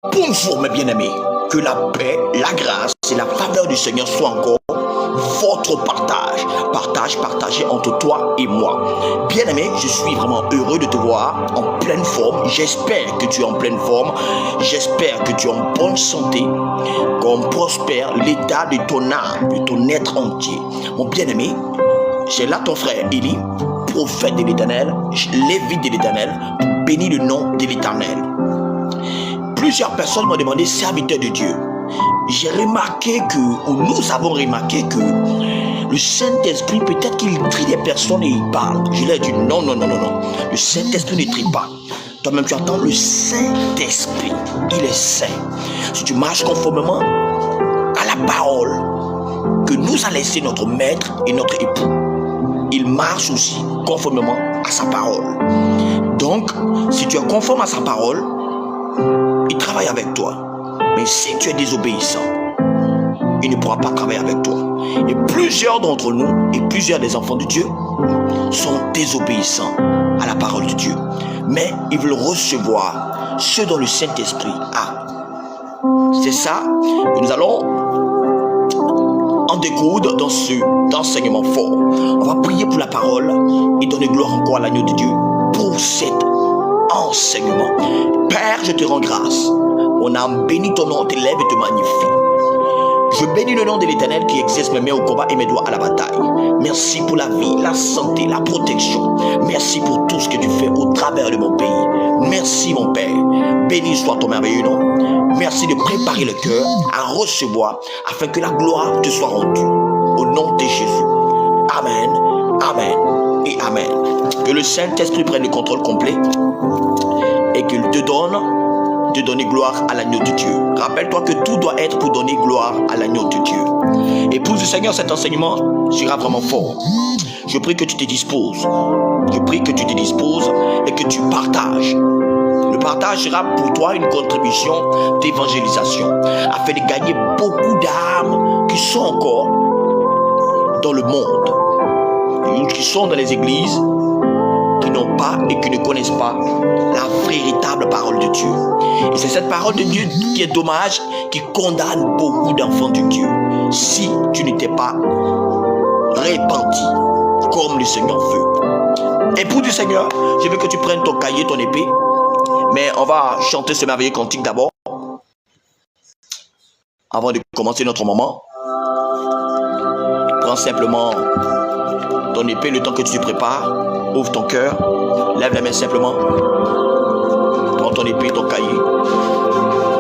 Bonjour mes bien-aimés, que la paix, la grâce et la faveur du Seigneur soient encore votre partagé entre toi et moi. Bien-aimé, je suis vraiment heureux de te voir en pleine forme. J'espère que tu es en pleine forme. J'espère que tu es en bonne santé, qu'on prospère l'état de ton âme, de ton être entier. Mon bien-aimé, c'est là ton frère Élie, prophète de l'Éternel, lévite de l'Éternel, bénis le nom de l'Éternel. Plusieurs personnes m'ont demandé, serviteur de Dieu, j'ai remarqué que, ou nous avons remarqué que le Saint-Esprit, peut-être qu'il trie des personnes et il parle. Je leur ai dit non. Le Saint-Esprit ne trie pas. Toi-même, tu attends le Saint-Esprit. Il est saint. Si tu marches conformément à la parole que nous a laissé notre maître et notre époux, il marche aussi conformément à sa parole. Donc, si tu es conforme à sa parole, il travaille avec toi. Mais si tu es désobéissant, il ne pourra pas travailler avec toi. Et plusieurs d'entre nous et plusieurs des enfants de Dieu sont désobéissants à la parole de Dieu. Mais ils veulent recevoir ce dont le Saint-Esprit a. C'est ça que nous allons en découdre dans cet enseignement fort. On va prier pour la parole et donner gloire encore à l'agneau de Dieu pour cet enseignement. Père, je te rends grâce. Mon âme bénit ton nom, t'élève et te magnifie. Je bénis le nom de l'Éternel qui exerce mes mains au combat et mes doigts à la bataille. Merci pour la vie, la santé, la protection. Merci pour tout ce que tu fais au travers de mon pays. Merci mon Père. Béni soit ton merveilleux nom. Merci de préparer le cœur à recevoir afin que la gloire te soit rendue. Au nom de Jésus. Amen, amen et amen. Que le Saint-Esprit prenne le contrôle complet et qu'il te donne de donner gloire à l'agneau de Dieu. Rappelle-toi que tout doit être pour donner gloire à l'agneau de Dieu. Épouse du Seigneur, cet enseignement sera vraiment fort. Je prie que tu te disposes. Je prie que tu te disposes et que tu partages. Le partage sera pour toi une contribution d'évangélisation afin de gagner beaucoup d'âmes qui sont encore dans le monde, qui sont dans les églises, qui n'ont pas et qui ne connaissent pas la véritable parole de Dieu. Et c'est cette parole de Dieu qui est dommage, qui condamne beaucoup d'enfants de Dieu. Si tu n'étais pas repenti comme le Seigneur veut. Époux du Seigneur, je veux que tu prennes ton cahier, ton épée. Mais on va chanter ce merveilleux cantique d'abord. Avant de commencer notre moment. Prends simplement ton épée le temps que tu te prépares. Ouvre ton cœur. Lève la main simplement. Prends ton épée, ton cahier.